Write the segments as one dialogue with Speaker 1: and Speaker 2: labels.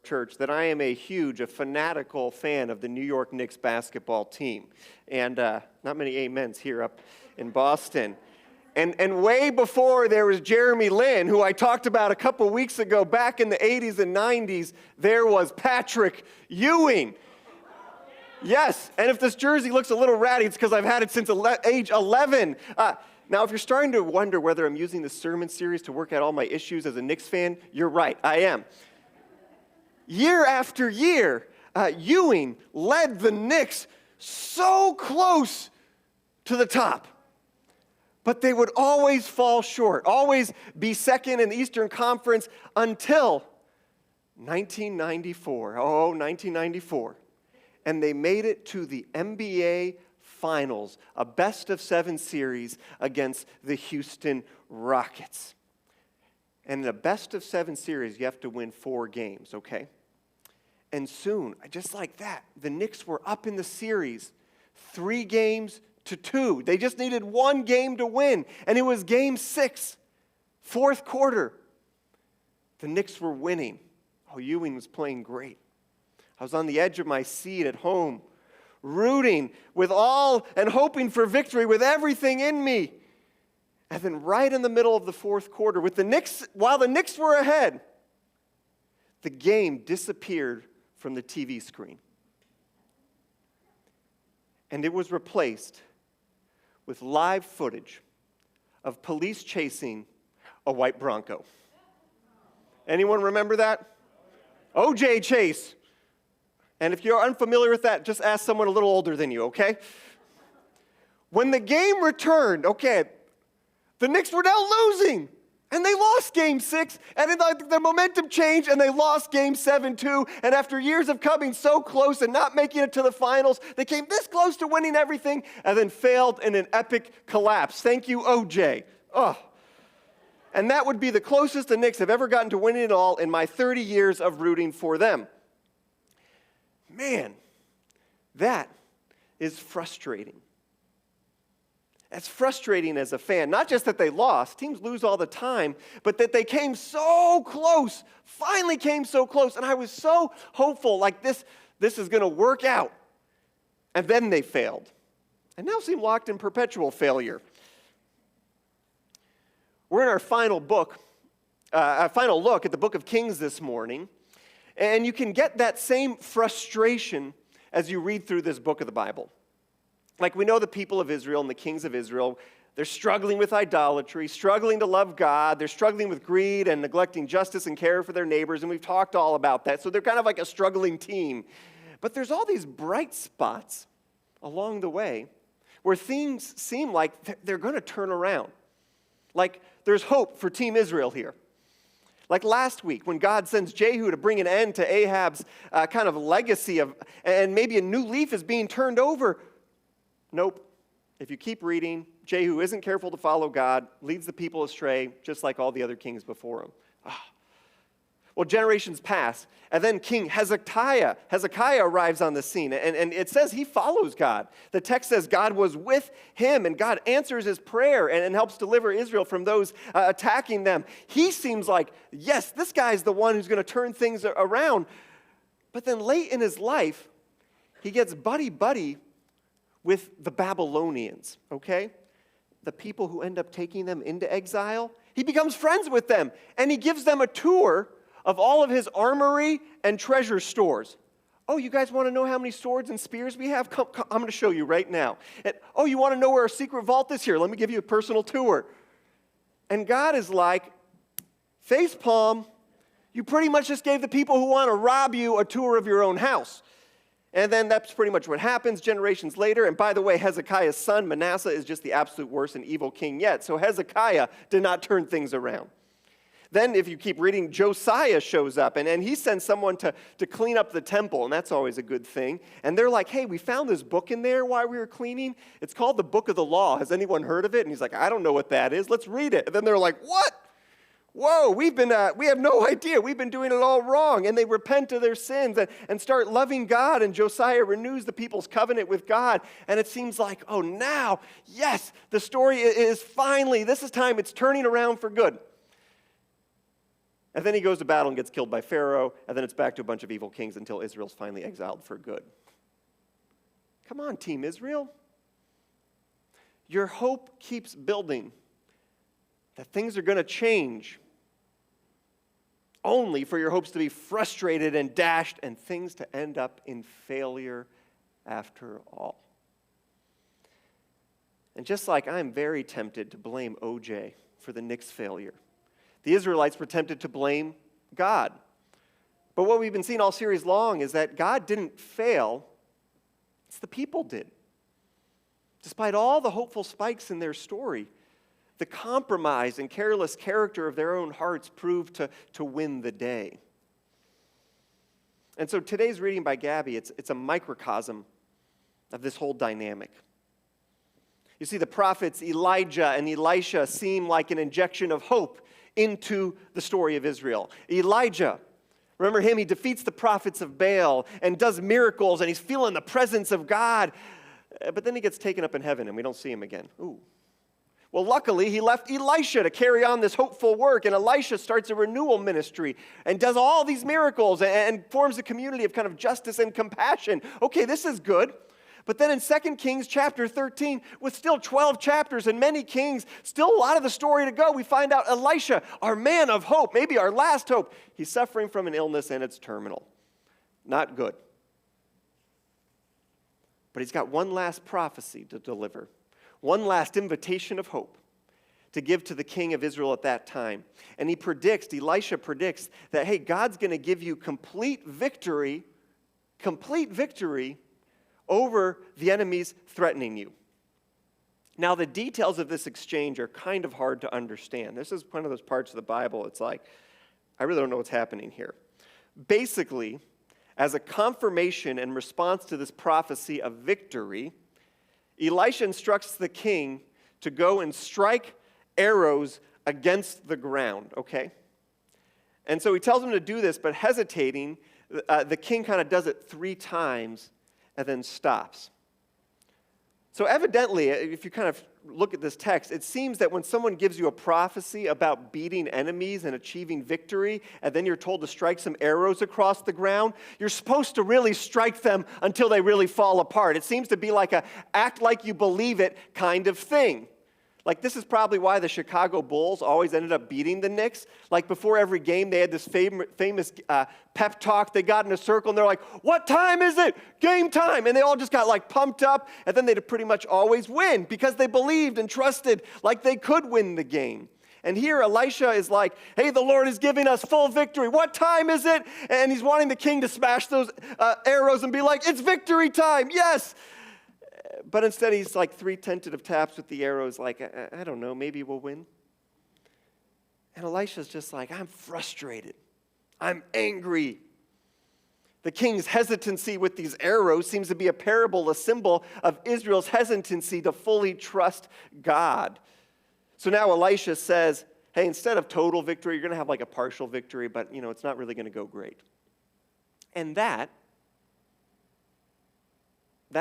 Speaker 1: church that I am a fanatical fan of the New York Knicks basketball team. And not many amens here up in Boston. And way before there was Jeremy Lin, who I talked about a couple weeks ago, back in the 80s and 90s, there was Patrick Ewing. Yes, and if this jersey looks a little ratty, it's because I've had it since age 11. Now, if you're starting to wonder whether I'm using this sermon series to work out all my issues as a Knicks fan, you're right, I am. Year after year, Ewing led the Knicks so close to the top. But they would always fall short, always be second in the Eastern Conference until 1994. Oh, 1994. And they made it to the NBA Finals, a best-of-7 series against the Houston Rockets. And in a best-of-7 series, you have to win 4 games, okay? And soon, just like that, the Knicks were up in the series 3-2. They just needed 1 game to win, and it was game 6, fourth quarter. The Knicks were winning. Oh, Ewing was playing great. I was on the edge of my seat at home, rooting with all and hoping for victory with everything in me. And then right in the middle of the fourth quarter, while the Knicks were ahead, the game disappeared from the TV screen. And it was replaced with live footage of police chasing a white Bronco. Anyone remember that? OJ chase. And if you're unfamiliar with that, just ask someone a little older than you, okay? When the game returned, the Knicks were now losing. And they lost game 6, and then the momentum changed, and they lost game 7 too. And after years of coming so close and not making it to the finals, they came this close to winning everything, and then failed in an epic collapse. Thank you, OJ. Oh. And that would be the closest the Knicks have ever gotten to winning it all in my 30 years of rooting for them. Man, that is frustrating. It's frustrating as a fan, not just that they lost, teams lose all the time, but that they came so close, finally came so close, and I was so hopeful, like this is going to work out. And then they failed, and now seem locked in perpetual failure. We're in our final look at the book of Kings this morning, and you can get that same frustration as you read through this book of the Bible. Like we know the people of Israel and the kings of Israel, they're struggling with idolatry, struggling to love God, they're struggling with greed and neglecting justice and care for their neighbors, and we've talked all about that. So they're kind of like a struggling team. But there's all these bright spots along the way where things seem like they're going to turn around. Like there's hope for Team Israel here. Like last week when God sends Jehu to bring an end to Ahab's kind of legacy and maybe a new leaf is being turned over. Nope. If you keep reading, Jehu isn't careful to follow God, leads the people astray, just like all the other kings before him. Well, generations pass, and then King Hezekiah arrives on the scene, and it says he follows God. The text says God was with him, and God answers his prayer and helps deliver Israel from those attacking them. He seems like, yes, this guy's the one who's going to turn things around. But then late in his life, he gets buddy-buddy with the Babylonians, okay? The people who end up taking them into exile. He becomes friends with them, and he gives them a tour of all of his armory and treasure stores. Oh, you guys want to know how many swords and spears we have? Come, I'm going to show you right now. And, oh, you want to know where our secret vault is? Here, let me give you a personal tour. And God is like, facepalm, you pretty much just gave the people who want to rob you a tour of your own house. And then that's pretty much what happens generations later. And by the way, Hezekiah's son, Manasseh, is just the absolute worst and evil king yet. So Hezekiah did not turn things around. Then if you keep reading, Josiah shows up, and he sends someone to clean up the temple, and that's always a good thing. And they're like, hey, we found this book in there while we were cleaning. It's called the Book of the Law. Has anyone heard of it? And he's like, I don't know what that is. Let's read it. And then they're like, what? Whoa, we have no idea. We've been doing it all wrong. And they repent of their sins and start loving God. And Josiah renews the people's covenant with God. And it seems like, oh, now, yes, the story is finally, this is time, it's turning around for good. And then he goes to battle and gets killed by Pharaoh, and then it's back to a bunch of evil kings until Israel's finally exiled for good. Come on, Team Israel. Your hope keeps building that things are going to change, only for your hopes to be frustrated and dashed and things to end up in failure after all. And just like I'm very tempted to blame OJ for the Knicks' failure, the Israelites were tempted to blame God. But what we've been seeing all series long is that God didn't fail, it's the people did. Despite all the hopeful spikes in their story, the compromised and careless character of their own hearts proved to win the day. And so today's reading by Gabby, it's a microcosm of this whole dynamic. You see, the prophets Elijah and Elisha seem like an injection of hope into the story of Israel. Elijah, remember him, he defeats the prophets of Baal and does miracles, and he's feeling the presence of God. But then he gets taken up in heaven, and we don't see him again. Ooh. Well, luckily, he left Elisha to carry on this hopeful work, and Elisha starts a renewal ministry and does all these miracles and forms a community of kind of justice and compassion. Okay, this is good. But then in 2 Kings chapter 13, with still 12 chapters and many kings, still a lot of the story to go, we find out Elisha, our man of hope, maybe our last hope, he's suffering from an illness and it's terminal. Not good. But he's got one last prophecy to deliver, one last invitation of hope to give to the king of Israel at that time. And Elisha predicts that, hey, God's going to give you complete victory over the enemies threatening you. Now, the details of this exchange are kind of hard to understand. This is one of those parts of the Bible, it's like, I really don't know what's happening here. Basically, as a confirmation and response to this prophecy of victory, Elisha instructs the king to go and strike arrows against the ground, okay? And so he tells him to do this, but hesitating, the king kind of does it 3 times and then stops. So evidently, if you kind of look at this text, it seems that when someone gives you a prophecy about beating enemies and achieving victory, and then you're told to strike some arrows across the ground, you're supposed to really strike them until they really fall apart. It seems to be like a act like you believe it kind of thing. Like, this is probably why the Chicago Bulls always ended up beating the Knicks. Like, before every game, they had this famous pep talk. They got in a circle, and they're like, what time is it? Game time. And they all just got, like, pumped up, and then they'd pretty much always win because they believed and trusted like they could win the game. And here, Elisha is like, hey, the Lord is giving us full victory. What time is it? And he's wanting the king to smash those arrows and be like, it's victory time, yes. But instead, he's like 3 tentative taps with the arrows, like, I don't know, maybe we'll win. And Elisha's just like, I'm frustrated. I'm angry. The king's hesitancy with these arrows seems to be a parable, a symbol of Israel's hesitancy to fully trust God. So now Elisha says, hey, instead of total victory, you're going to have like a partial victory, but, it's not really going to go great. And that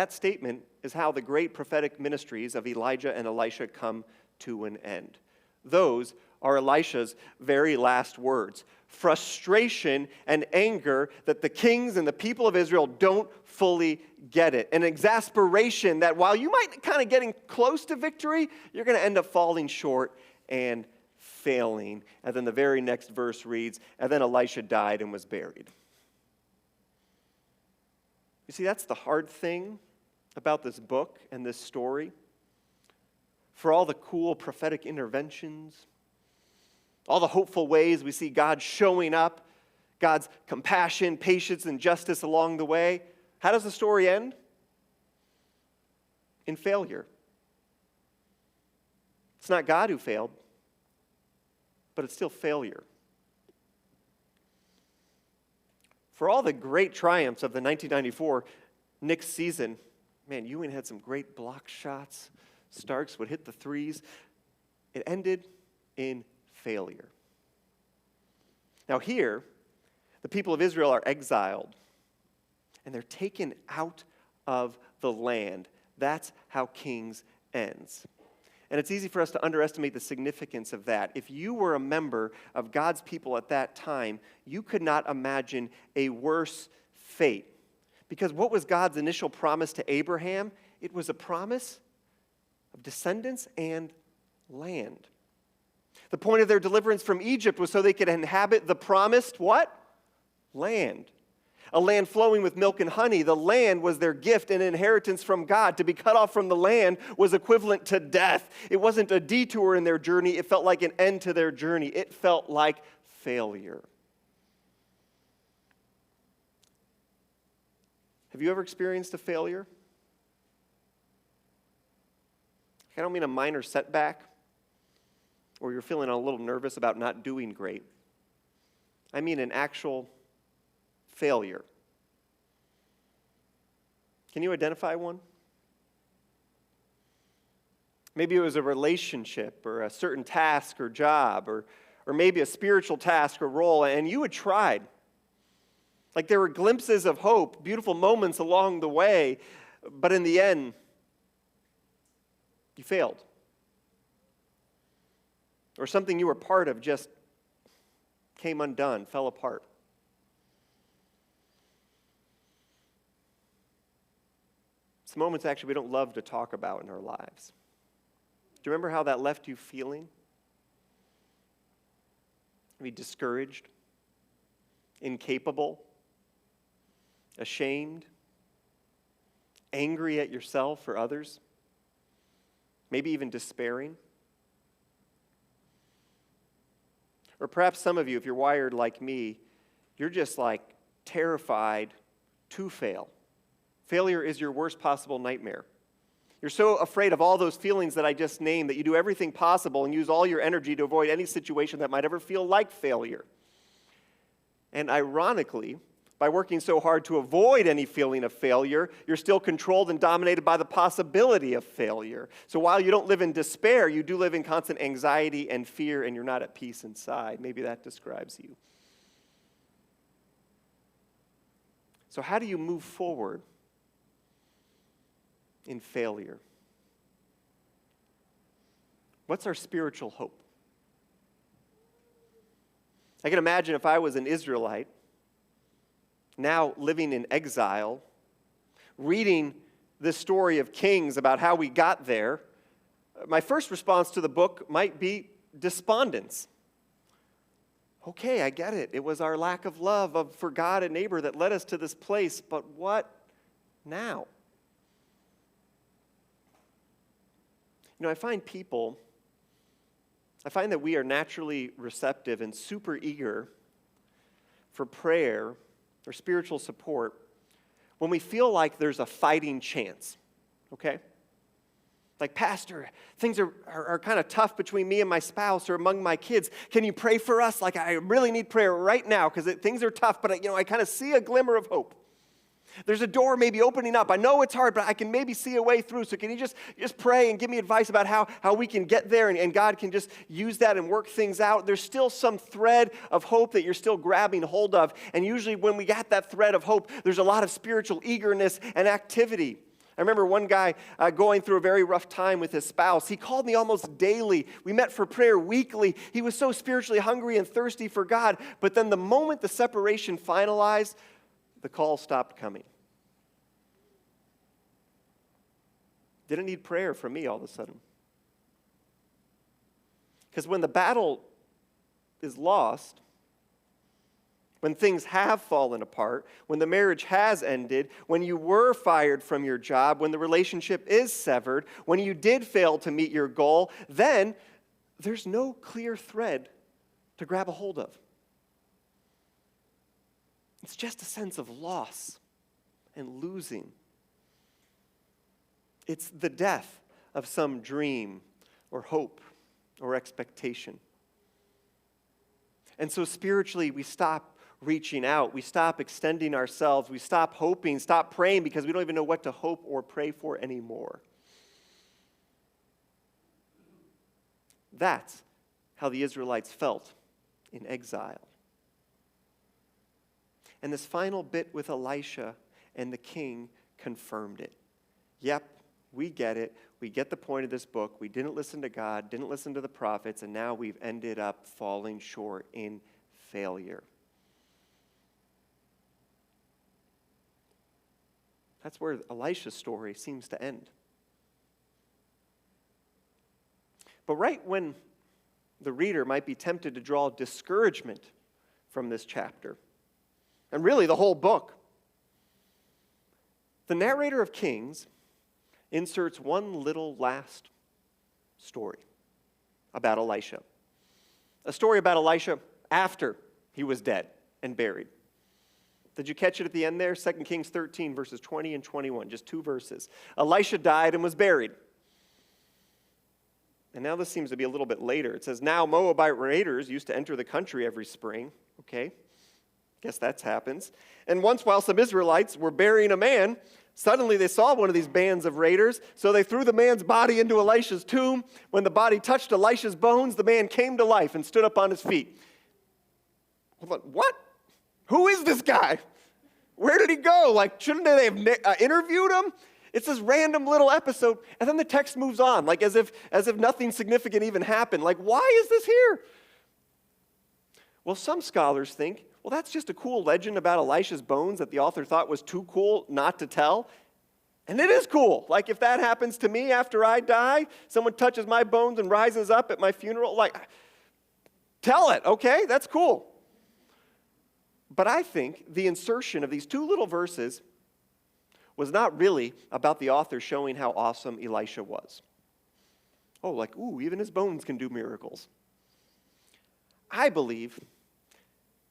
Speaker 1: statement is how the great prophetic ministries of Elijah and Elisha come to an end. Those are Elisha's very last words. Frustration and anger that the kings and the people of Israel don't fully get it. An exasperation that while you might kind of getting close to victory, you're going to end up falling short and failing. And then the very next verse reads, and then Elisha died and was buried. You see, that's the hard thing about this book and this story. For all the cool prophetic interventions, all the hopeful ways we see God showing up, God's compassion, patience, and justice along the way, how does the story end? In failure. It's not God who failed, but it's still failure. For all the great triumphs of the 1994 Knicks season, man, Ewing had some great block shots. Starks would hit the threes. It ended in failure. Now here, the people of Israel are exiled, and they're taken out of the land. That's how Kings ends. And it's easy for us to underestimate the significance of that. If you were a member of God's people at that time, you could not imagine a worse fate. Because what was God's initial promise to Abraham? It was a promise of descendants and land. The point of their deliverance from Egypt was so they could inhabit the promised what? Land. A land flowing with milk and honey. The land was their gift and inheritance from God. To be cut off from the land was equivalent to death. It wasn't a detour in their journey. It felt like an end to their journey. It felt like failure. Have you ever experienced a failure? I don't mean a minor setback or you're feeling a little nervous about not doing great. I mean an actual failure. Can you identify one? Maybe it was a relationship or a certain task or job or maybe a spiritual task or role, and you had tried. Like there were glimpses of hope, beautiful moments along the way, but in the end, you failed. Or something you were part of just came undone, fell apart. It's moments actually we don't love to talk about in our lives. Do you remember how that left you feeling? Maybe discouraged, incapable, ashamed, angry at yourself or others, maybe even despairing. Or perhaps some of you, if you're wired like me, you're just like terrified to fail. Failure is your worst possible nightmare. You're so afraid of all those feelings that I just named that you do everything possible and use all your energy to avoid any situation that might ever feel like failure. And ironically, by working so hard to avoid any feeling of failure, you're still controlled and dominated by the possibility of failure. So while you don't live in despair, you do live in constant anxiety and fear, and you're not at peace inside. Maybe that describes you. So how do you move forward in failure? What's our spiritual hope? I can imagine if I was an Israelite, now living in exile, reading this story of Kings about how we got there, my first response to the book might be despondence. Okay, I get it. It was our lack of love for God and neighbor that led us to this place, but what now? You know, I find that we are naturally receptive and super eager for prayer or spiritual support when we feel like there's a fighting chance, okay? Like, Pastor, things are kind of tough between me and my spouse or among my kids. Can you pray for us? Like, I really need prayer right now because things are tough, but I kind of see a glimmer of hope. There's a door maybe opening up. I know it's hard, but I can maybe see a way through. So can you just pray and give me advice about how we can get there and God can just use that and work things out? There's still some thread of hope that you're still grabbing hold of. And usually when we got that thread of hope, there's a lot of spiritual eagerness and activity. I remember one guy going through a very rough time with his spouse. He called me almost daily. We met for prayer weekly. He was so spiritually hungry and thirsty for God. But then the moment the separation finalized, the call stopped coming. Didn't need prayer from me all of a sudden. Because when the battle is lost, when things have fallen apart, when the marriage has ended, when you were fired from your job, when the relationship is severed, when you did fail to meet your goal, then there's no clear thread to grab a hold of. It's just a sense of loss and losing. It's the death of some dream or hope or expectation. And so spiritually, we stop reaching out. We stop extending ourselves. We stop hoping, stop praying because we don't even know what to hope or pray for anymore. That's how the Israelites felt in exile. And this final bit with Elisha and the king confirmed it. Yep, We get it. We get the point of this book. We didn't listen to God, didn't listen to the prophets, and now we've ended up falling short in failure. That's where Elisha's story seems to end. But right when the reader might be tempted to draw discouragement from this chapter, and really the whole book, the narrator of Kings inserts one little last story about Elisha. A story about Elisha after he was dead and buried. Did you catch it at the end there? 2 Kings 13, verses 20 and 21, just 2 verses. Elisha died and was buried. And now this seems to be a little bit later. It says, now Moabite raiders used to enter the country every spring. Okay, guess that happens. And once while some Israelites were burying a man, suddenly they saw one of these bands of raiders, so they threw the man's body into Elisha's tomb. When the body touched Elisha's bones, the man came to life and stood up on his feet. Hold on, what? Who is this guy? Where did he go? Like, shouldn't they have interviewed him? It's this random little episode, and then the text moves on, like as if nothing significant even happened. Like, why is this here? Well, some scholars think, well, that's just a cool legend about Elisha's bones that the author thought was too cool not to tell. And it is cool. Like, if that happens to me after I die, someone touches my bones and rises up at my funeral, like, tell it, okay? That's cool. But I think the insertion of these 2 little verses was not really about the author showing how awesome Elisha was. Oh, like, ooh, even his bones can do miracles. I believe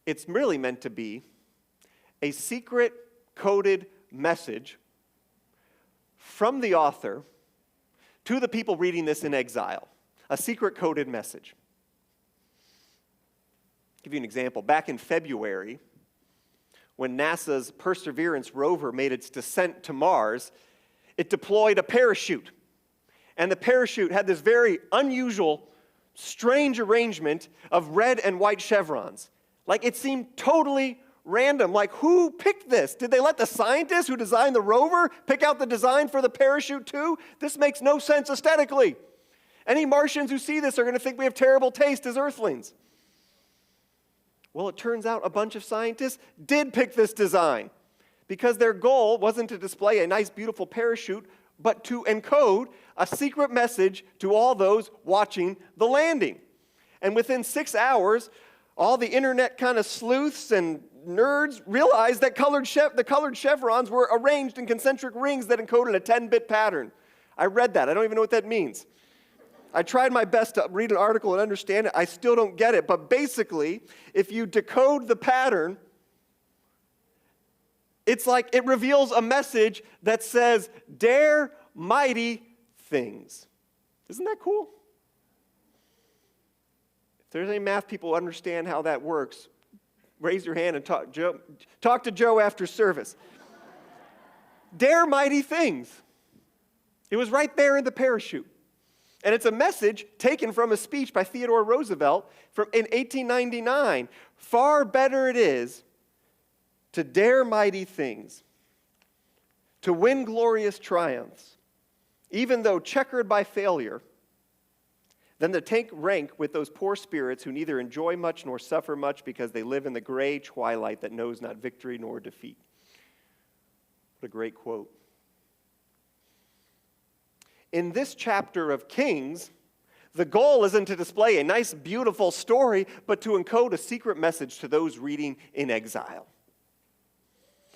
Speaker 1: it's really meant to be a secret coded message from the author to the people reading this in exile. A secret coded message. I'll give you an example. Back in February, when NASA's Perseverance rover made its descent to Mars, it deployed a parachute. And the parachute had this very unusual, strange arrangement of red and white chevrons. Like, it seemed totally random. Like, who picked this? Did they let the scientists who designed the rover pick out the design for the parachute too? This makes no sense aesthetically. Any Martians who see this are going to think we have terrible taste as Earthlings. Well, it turns out a bunch of scientists did pick this design because their goal wasn't to display a nice, beautiful parachute, but to encode a secret message to all those watching the landing. And within 6 hours, all the internet kind of sleuths and nerds realized that the colored chevrons were arranged in concentric rings that encoded a 10-bit pattern. I read that. I don't even know what that means. I tried my best to read an article and understand it. I still don't get it. But basically, if you decode the pattern, it's like it reveals a message that says, dare mighty things. Isn't that cool? If there's any math people who understand how that works, raise your hand and talk to Joe after service. Dare mighty things. It was right there in the parachute. And it's a message taken from a speech by Theodore Roosevelt in 1899. Far better it is to dare mighty things, to win glorious triumphs, even though checkered by failure, than to take rank with those poor spirits who neither enjoy much nor suffer much because they live in the gray twilight that knows not victory nor defeat. What a great quote. In this chapter of Kings, the goal isn't to display a nice, beautiful story, but to encode a secret message to those reading in exile.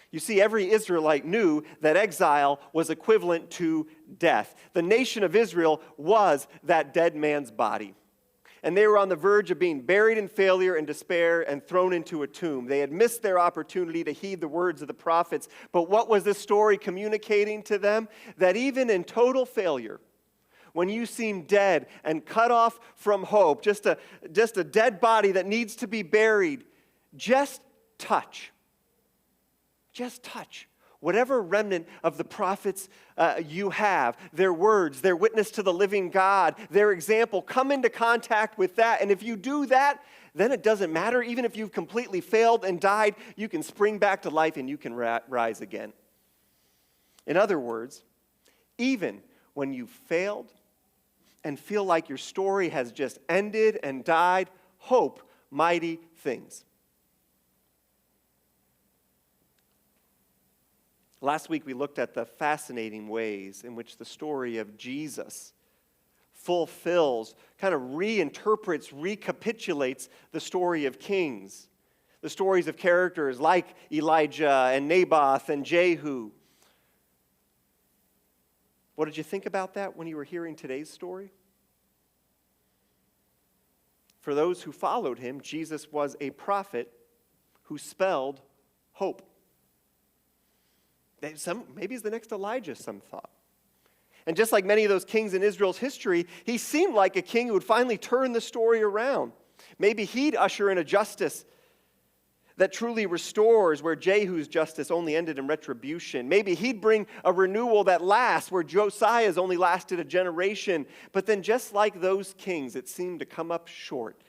Speaker 1: You see, every Israelite knew that exile was equivalent to death. The nation of Israel was that dead man's body. And they were on the verge of being buried in failure and despair and thrown into a tomb. They had missed their opportunity to heed the words of the prophets. But what was this story communicating to them? That even in total failure, when you seem dead and cut off from hope, just a dead body that needs to be buried, just touch whatever remnant of the prophets you have, their words, their witness to the living God, their example, come into contact with that. And if you do that, then it doesn't matter. Even if you've completely failed and died, you can spring back to life and you can rise again. In other words, even when you failed and feel like your story has just ended and died, hope mighty things. Last week we looked at the fascinating ways in which the story of Jesus fulfills, kind of reinterprets, recapitulates the story of kings. The stories of characters like Elijah and Naboth and Jehu. What did you think about that when you were hearing today's story? For those who followed him, Jesus was a prophet who spelled hope. Maybe he's the next Elijah, some thought. And just like many of those kings in Israel's history, he seemed like a king who would finally turn the story around. Maybe he'd usher in a justice that truly restores where Jehu's justice only ended in retribution. Maybe he'd bring a renewal that lasts where Josiah's only lasted a generation. But then just like those kings, it seemed to come up short.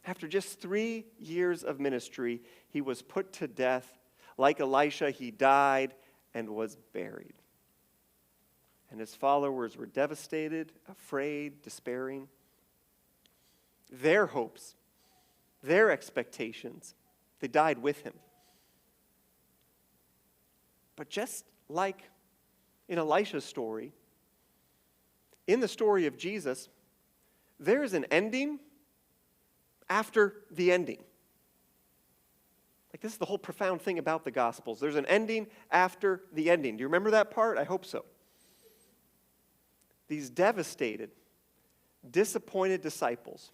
Speaker 1: After just 3 years of ministry, he was put to death. Like Elisha, he died and was buried. And his followers were devastated, afraid, despairing. Their hopes, their expectations, they died with him. But just like in Elisha's story, in the story of Jesus, there is an ending after the ending. Like, this is the whole profound thing about the Gospels. There's an ending after the ending. Do you remember that part? I hope so. These devastated, disappointed disciples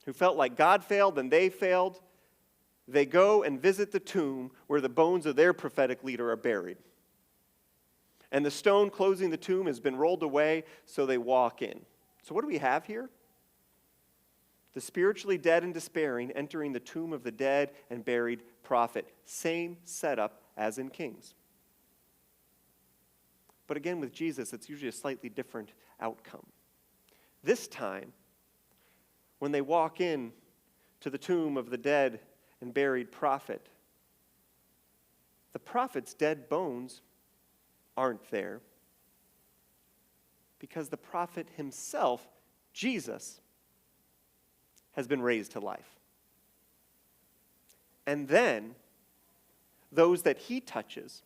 Speaker 1: who felt like God failed and they failed, they go and visit the tomb where the bones of their prophetic leader are buried. And the stone closing the tomb has been rolled away, so they walk in. So what do we have here? The spiritually dead and despairing entering the tomb of the dead and buried prophet. Same setup as in Kings. But again, with Jesus, it's usually a slightly different outcome. This time, when they walk in to the tomb of the dead and buried prophet, the prophet's dead bones aren't there because the prophet himself, Jesus, has been raised to life. And then, those that he touches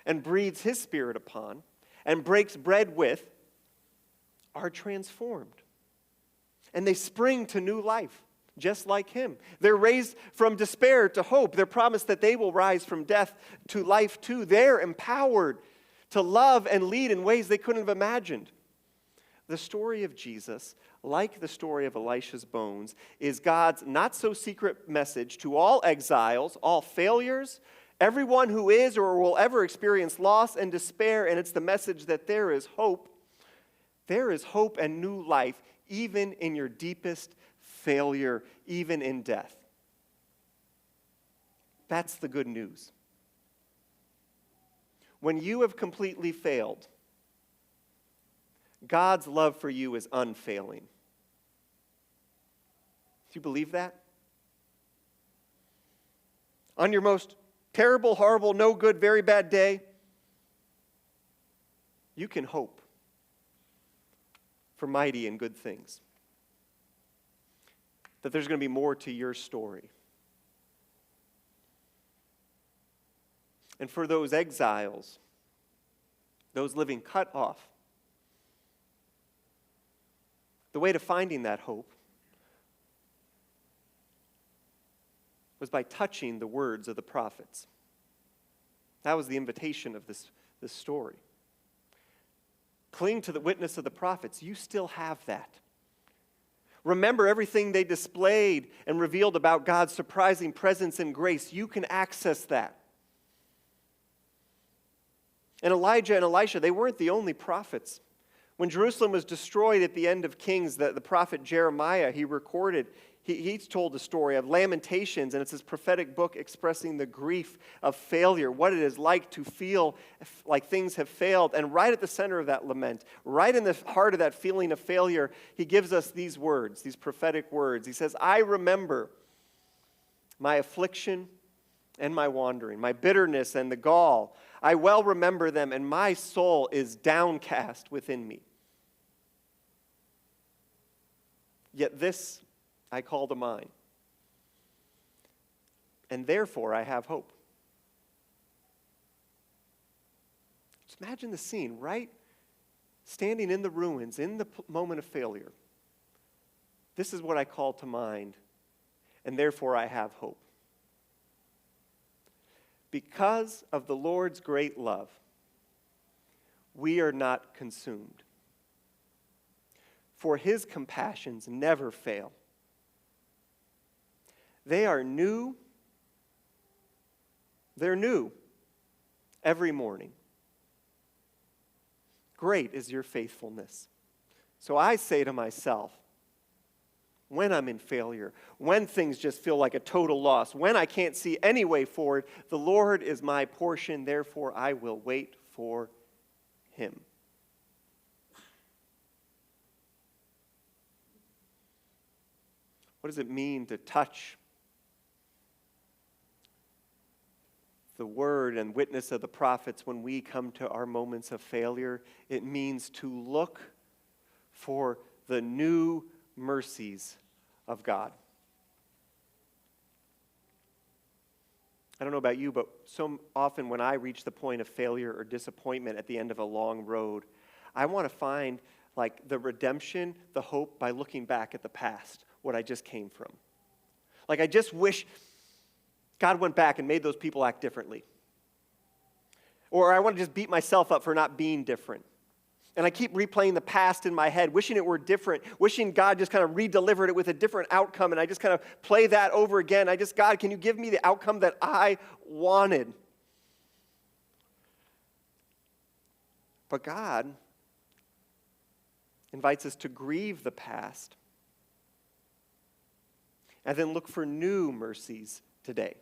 Speaker 1: and breathes his spirit upon and breaks bread with are transformed. And they spring to new life, just like him. They're raised from despair to hope. They're promised that they will rise from death to life too. They're empowered to love and lead in ways they couldn't have imagined. The story of Jesus, like the story of Elisha's bones, is God's not-so-secret message to all exiles, all failures, everyone who is or will ever experience loss and despair, and it's the message that there is hope. There is hope and new life, even in your deepest failure, even in death. That's the good news. When you have completely failed, God's love for you is unfailing. Do you believe that? On your most terrible, horrible, no good, very bad day, you can hope for mighty and good things. That there's going to be more to your story. And for those exiles, those living cut off, the way to finding that hope was by touching the words of the prophets. That was the invitation of this story. Cling to the witness of the prophets. You still have that. Remember everything they displayed and revealed about God's surprising presence and grace. You can access that. And Elijah and Elisha, they weren't the only prophets. When Jerusalem was destroyed at the end of Kings, the prophet Jeremiah, he recorded, he's told the story of Lamentations, and it's his prophetic book expressing the grief of failure, what it is like to feel like things have failed. And right at the center of that lament, right in the heart of that feeling of failure, he gives us these words, these prophetic words. He says, I remember my affliction and my wandering, my bitterness and the gall. I well remember them, and my soul is downcast within me. Yet this I call to mind, and therefore I have hope. Just imagine the scene, right? Standing in the ruins, in the moment of failure. This is what I call to mind, and therefore I have hope. Because of the Lord's great love, we are not consumed. For his compassions never fail. They are new. They're new every morning. Great is your faithfulness. So I say to myself, when I'm in failure, when things just feel like a total loss, when I can't see any way forward, the Lord is my portion, therefore I will wait for him. What does it mean to touch the word and witness of the prophets when we come to our moments of failure? It means to look for the new mercies of God. I don't know about you, but so often when I reach the point of failure or disappointment at the end of a long road, I want to find like the redemption, the hope by looking back at the past, what I just came from. Like I just wish God went back and made those people act differently. Or I want to just beat myself up for not being different. And I keep replaying the past in my head, wishing it were different, wishing God just kind of re-delivered it with a different outcome, and I just kind of play that over again. God, can you give me the outcome that I wanted? But God invites us to grieve the past and then look for new mercies today.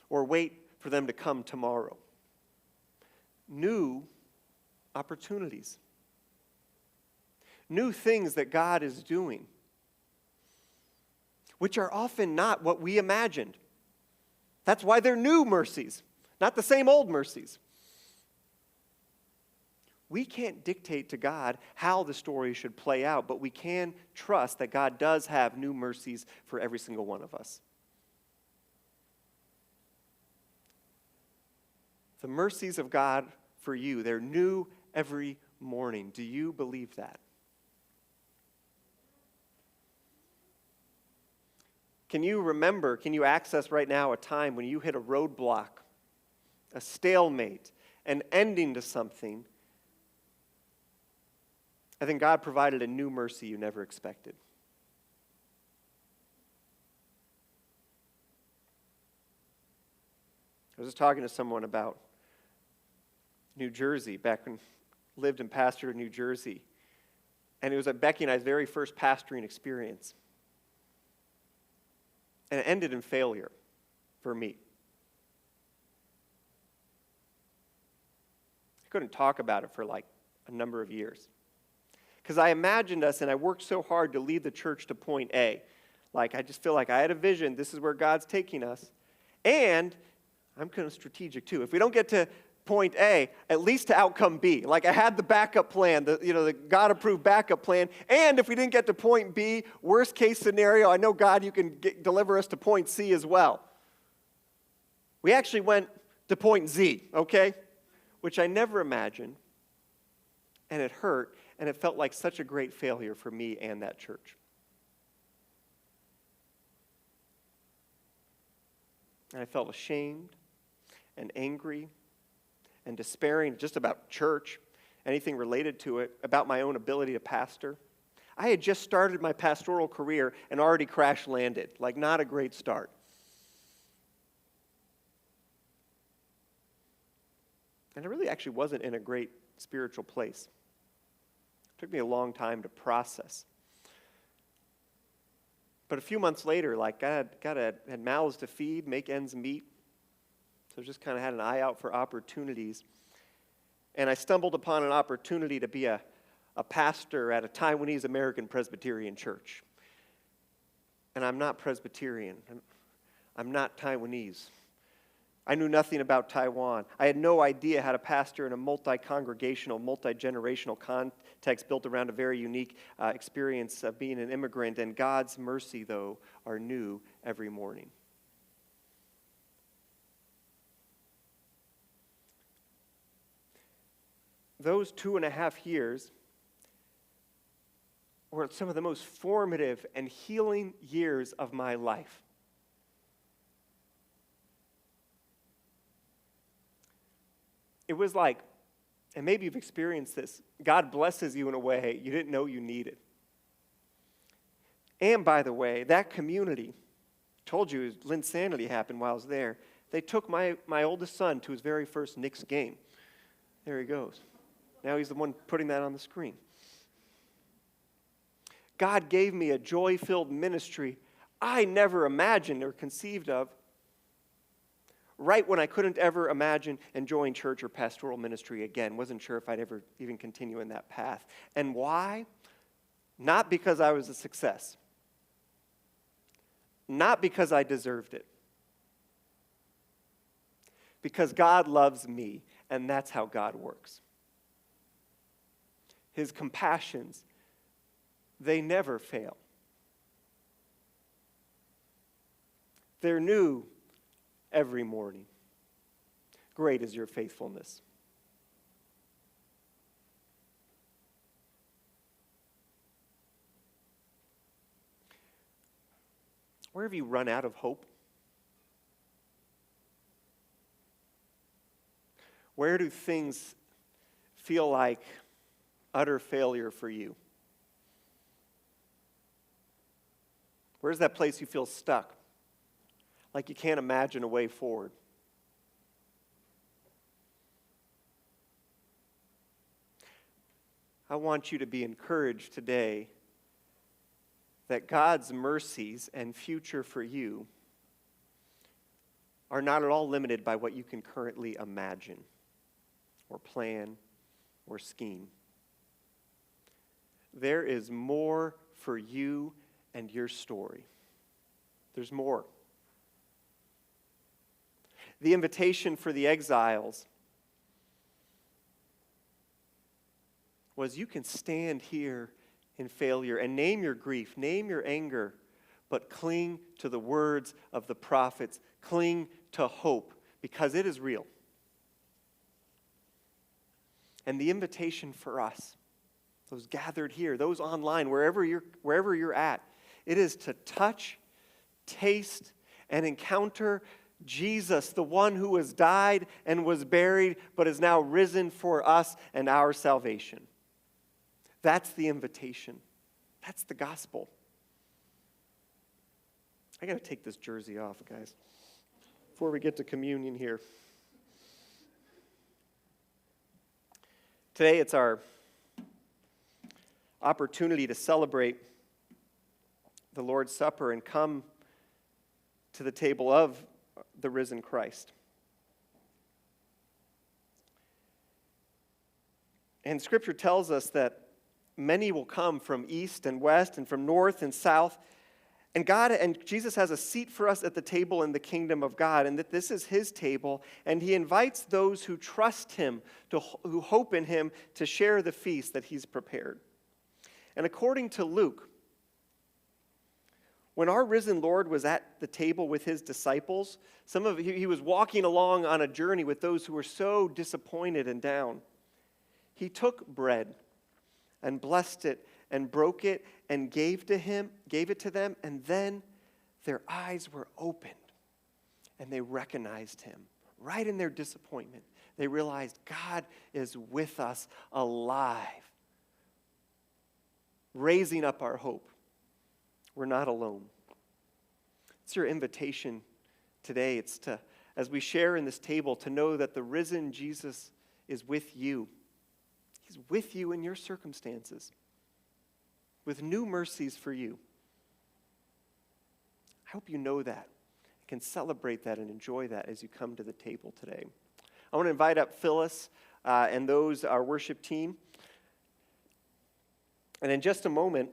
Speaker 1: Or wait for them to come tomorrow. New opportunities. New things that God is doing, which are often not what we imagined. That's why they're new mercies, not the same old mercies. We can't dictate to God how the story should play out, but we can trust that God does have new mercies for every single one of us. The mercies of God for you, they're new every morning. Do you believe that? Can you access right now a time when you hit a roadblock, a stalemate, an ending to something? I think God provided a new mercy you never expected. I was just talking to someone about New Jersey, back when I lived and pastored in New Jersey. And it was at Becky and I's very first pastoring experience. And it ended in failure for me. I couldn't talk about it for like a number of years. Because I imagined us, and I worked so hard to lead the church to point A. Like, I just feel like I had a vision. This is where God's taking us. And I'm kind of strategic, too. If we don't get to point A, at least to outcome B. Like, I had the backup plan, the God-approved backup plan. And if we didn't get to point B, worst case scenario, I know, God, you can deliver us to point C as well. We actually went to point Z, okay? Which I never imagined. And it hurt. And it felt like such a great failure for me and that church. And I felt ashamed and angry and despairing just about church, anything related to it, about my own ability to pastor. I had just started my pastoral career and already crash landed, like not a great start. And I really actually wasn't in a great spiritual place. It took me a long time to process. But a few months later, like I had mouths to feed, make ends meet. So I just kind of had an eye out for opportunities. And I stumbled upon an opportunity to be a pastor at a Taiwanese American Presbyterian church. And I'm not Presbyterian. I'm not Taiwanese. I knew nothing about Taiwan. I had no idea how to pastor in a multi-congregational, multi-generational context built around a very unique experience of being an immigrant. And God's mercy, though, are new every morning. Those 2.5 years were some of the most formative and healing years of my life. It was like, and maybe you've experienced this, God blesses you in a way you didn't know you needed. And by the way, that community, told you Linsanity happened while I was there. They took my oldest son to his very first Knicks game. There he goes. Now he's the one putting that on the screen. God gave me a joy-filled ministry I never imagined or conceived of, right when I couldn't ever imagine enjoying church or pastoral ministry again. Wasn't sure if I'd ever even continue in that path. And why? Not because I was a success. Not because I deserved it. Because God loves me, and that's how God works. His compassions, they never fail. They're new every morning. Great is your faithfulness. Where have you run out of hope? Where do things feel like utter failure for you? Where's that place you feel stuck? Like you can't imagine a way forward? I want you to be encouraged today that God's mercies and future for you are not at all limited by what you can currently imagine or plan or scheme. There is more for you and your story. There's more. The invitation for the exiles was, you can stand here in failure and name your grief, name your anger, but cling to the words of the prophets. Cling to hope, because it is real. And the invitation for us, those gathered here, those online, wherever you're at, it is to touch, taste, and encounter Jesus, the one who has died and was buried, but is now risen for us and our salvation. That's the invitation. That's the gospel. I got to take this jersey off, guys, before we get to communion here. Today, it's our opportunity to celebrate the Lord's Supper and come to the table of the risen Christ. And Scripture tells us that many will come from east and west and from north and south. And Jesus has a seat for us at the table in the kingdom of God, and that this is his table, and he invites those who trust him, who hope in him, to share the feast that he's prepared. And according to Luke, when our risen Lord was at the table with his disciples, he was walking along on a journey with those who were so disappointed and down. He took bread and blessed it and broke it and gave it to them, and then their eyes were opened and they recognized him. Right in their disappointment, they realized God is with us, alive, raising up our hope. We're not alone. It's your invitation today. It's to, as we share in this table, to know that the risen Jesus is with you. He's with you in your circumstances, with new mercies for you. I hope you know that, can celebrate that and enjoy that as you come to the table today. I want to invite up Phyllis and our worship team. And in just a moment,